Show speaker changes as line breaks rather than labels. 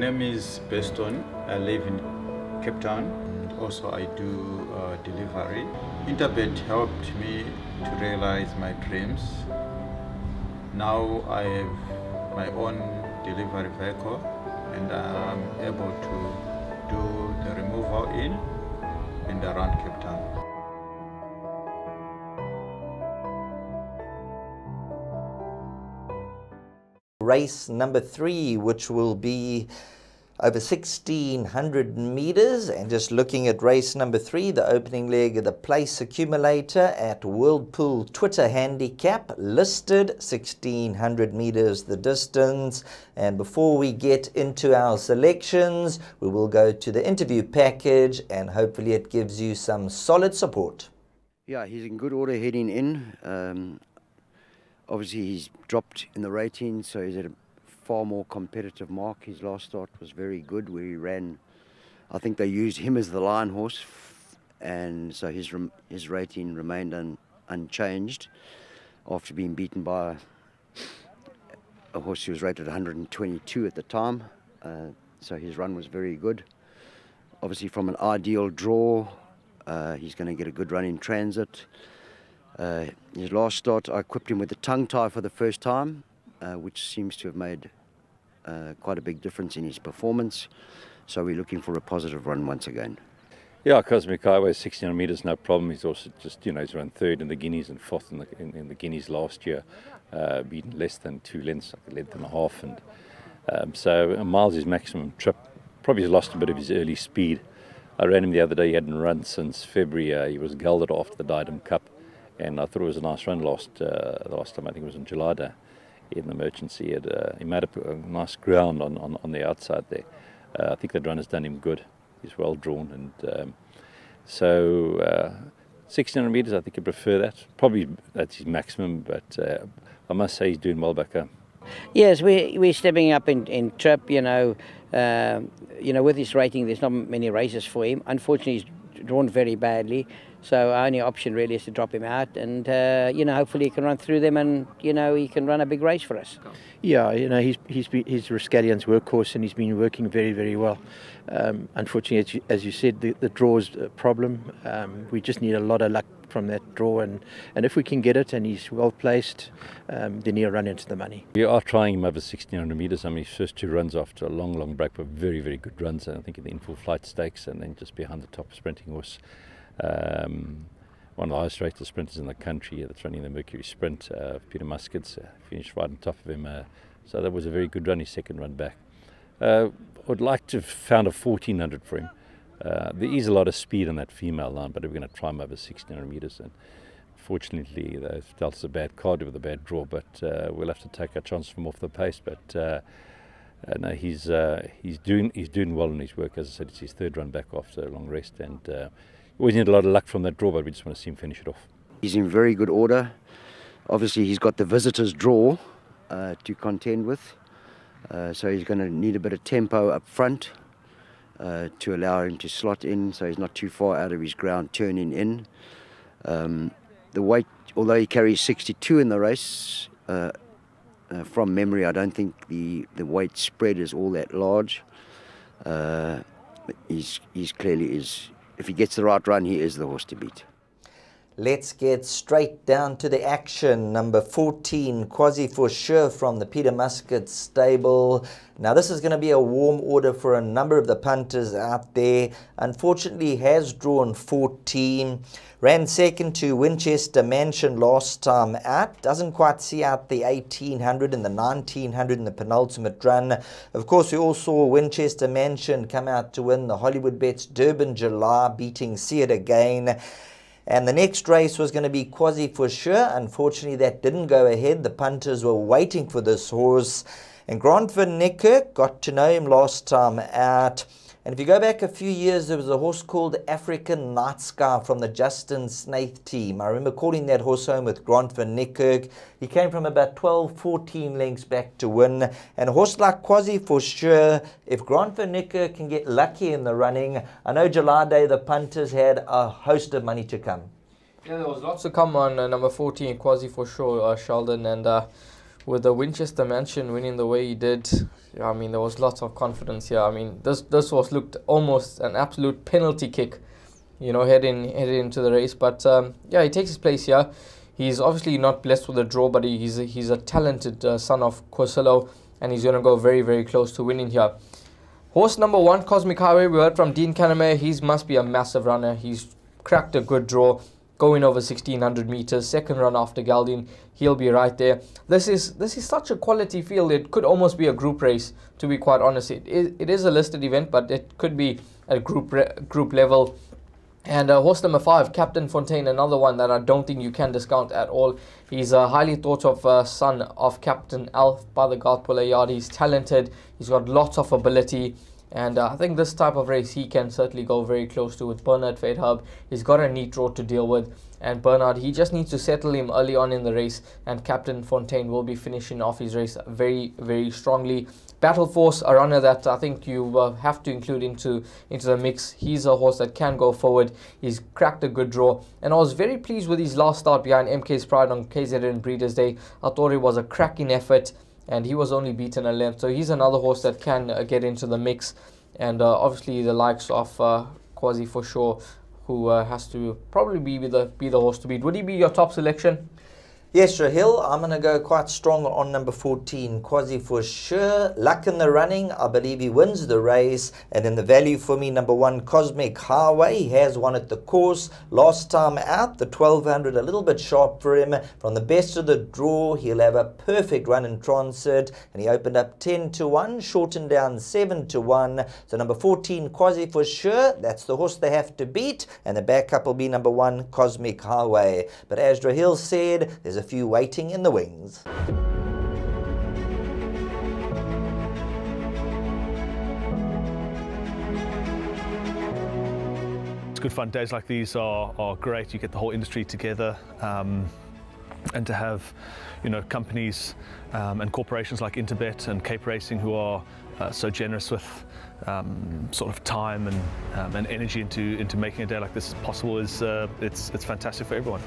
name is Beston. I live in Cape Town. Also, I do delivery. Interbet helped me to realize my dreams. Now I have my own delivery vehicle and I'm able to do the removal in and around Cape Town.
Race number 3, which will be over 1,600 meters, and just looking at race number 3, the opening leg of the place accumulator at Whirlpool Twitter handicap, listed 1,600 meters the distance. And before we get into our selections, we will go to the interview package and hopefully it gives you some solid support.
Yeah, he's in good order heading in. Obviously he's dropped in the rating, so he's at a far more competitive mark. His last start was very good, where he ran, I think they used him as the line horse, and so his rating remained unchanged after being beaten by a horse who was rated 122 at the time. So his run was very good. Obviously from an ideal draw, he's going to get a good run in transit. His last start, I equipped him with the tongue tie for the first time, which seems to have made quite a big difference in his performance. So we're looking for a positive run once again.
Yeah, Cosmic Highway, 1,600 metres, no problem. He's also just, he's run third in the Guineas and fourth in the Guineas last year, beaten less than 2 lengths, like a length and a half. And so a mile's his maximum trip. Probably lost a bit of his early speed. I ran him the other day. He hadn't run since February. He was gelded after the Diadem Cup. And I thought it was a nice run last time. I think it was in July in the Merchants. He made up a nice ground on the outside there. I think that run has done him good. He's well drawn, and so 1,600 metres, I think I prefer that. Probably that's his maximum, but I must say he's doing well back home.
Yes, we're stepping up in trip. With his rating, there's not many races for him. Unfortunately, he's drawn very badly. So our only option really is to drop him out, and hopefully he can run through them, and he can run a big race for us.
Yeah, he's Rascallion's workhorse, and he's been working very, very well. Unfortunately, as you said, the draw's a problem. We just need a lot of luck from that draw, and if we can get it, and he's well placed, then he'll run into the money. We
are trying him over 1,600 metres. I mean, his first 2 runs after a long break were very, very good runs. I think in the in-full flight stakes, and then just behind the top sprinting horse. One of the highest rated sprinters in the country that's running the Mercury Sprint, Peter Muscat's, finished right on top of him. So that was a very good run, his second run back. Would like to have found a 1,400 for him. There is a lot of speed on that female line, but we're going to try him over 1,600 metres. And fortunately, they've dealt us a bad card with a bad draw, but we'll have to take our chance from off the pace. But no, he's doing well in his work. As I said, it's his 3rd run back after a long rest, and always need a lot of luck from that draw, but we just want to see him finish it off.
He's in very good order. Obviously, he's got the visitors' draw to contend with, so he's going to need a bit of tempo up front to allow him to slot in, so he's not too far out of his ground turning in. The weight, although he carries 62 in the race, from memory, I don't think the weight spread is all that large. He's clearly is. If he gets the right run, he is the horse to beat.
Let's get straight down to the action. Number 14, Quasi for Sure from the Peter Muscat stable. Now this is going to be a warm order for a number of the punters out there. Unfortunately, he has drawn 14. Ran second to Winchester Mansion last time out. Doesn't quite see out the 1,800 and the 1,900 in the penultimate run. Of course, we all saw Winchester Mansion come out to win the Hollywoodbets Durbanville, beating See It Again. And the next race was going to be Quasi for Sure. Unfortunately, that didn't go ahead. The punters were waiting for this horse. And Grant van Niekerk, got to know him last time out. And if you go back a few years, there was a horse called African Night Sky from the Justin Snaith team. I remember calling that horse home with Grant van Niekerk. He came from about 12, 14 lengths back to win. And a horse like Quasi for Sure, if Grant van Niekerk can get lucky in the running, I know July Day the punters had a host of money to come.
Yeah, there was lots to come on number 14, Quasi for Sure, Sheldon. And with the Winchester Mansion winning the way he did, I mean, there was lots of confidence here. I mean, this was looked almost an absolute penalty kick, you know, heading into the race. But yeah, he takes his place here. He's obviously not blessed with a draw, but he's a talented son of KwaZulu, and he's going to go very, very close to winning here. Horse number 1, Cosmic Highway, we heard from Dean Caname. He must be a massive runner. He's cracked a good draw, going over 1600 meters, second run after Galdine. He'll be right there. This is such a quality field. It could almost be a group race, to be quite honest. It is a listed event, but it could be a group level. And horse number 5, Captain Fontaine, another one that I don't think you can discount at all. He's a highly thought of son of Captain Alf by the Gartpuller Yard. He's talented. He's got lots of ability. And I think this type of race he can certainly go very close to with Bernard Faithhub. He's got a neat draw to deal with. And Bernard, he just needs to settle him early on in the race. And Captain Fontaine will be finishing off his race very, very strongly. Battle Force, a runner that I think you have to include into the mix. He's a horse that can go forward. He's cracked a good draw. And I was very pleased with his last start behind MK's Pride on KZN Breeders' Day. I thought it was a cracking effort, and he was only beaten a length. So he's another horse that can get into the mix. And obviously the likes of Quasi for sure, who has to probably be the horse to beat. Would he be your top selection?
Yes, Rahil, I'm going to go quite strong on number 14, Quasi for sure. Luck in the running, I believe he wins the race. And in the value for me, number 1, Cosmic Highway. He has won at the course last time out, the 1200, a little bit sharp for him. From the best of the draw, he'll have a perfect run in transit. And he opened up 10-1, shortened down 7-1. So number 14, Quasi for sure, that's the horse they have to beat. And the backup will be number 1, Cosmic Highway. But as Rahil said, there's a few waiting in the wings.
It's good fun. Days like these are great. You get the whole industry together, and to have, you know, companies and corporations like Interbet and Cape Racing who are so generous with sort of time and energy into making a day like this possible is it's fantastic for everyone.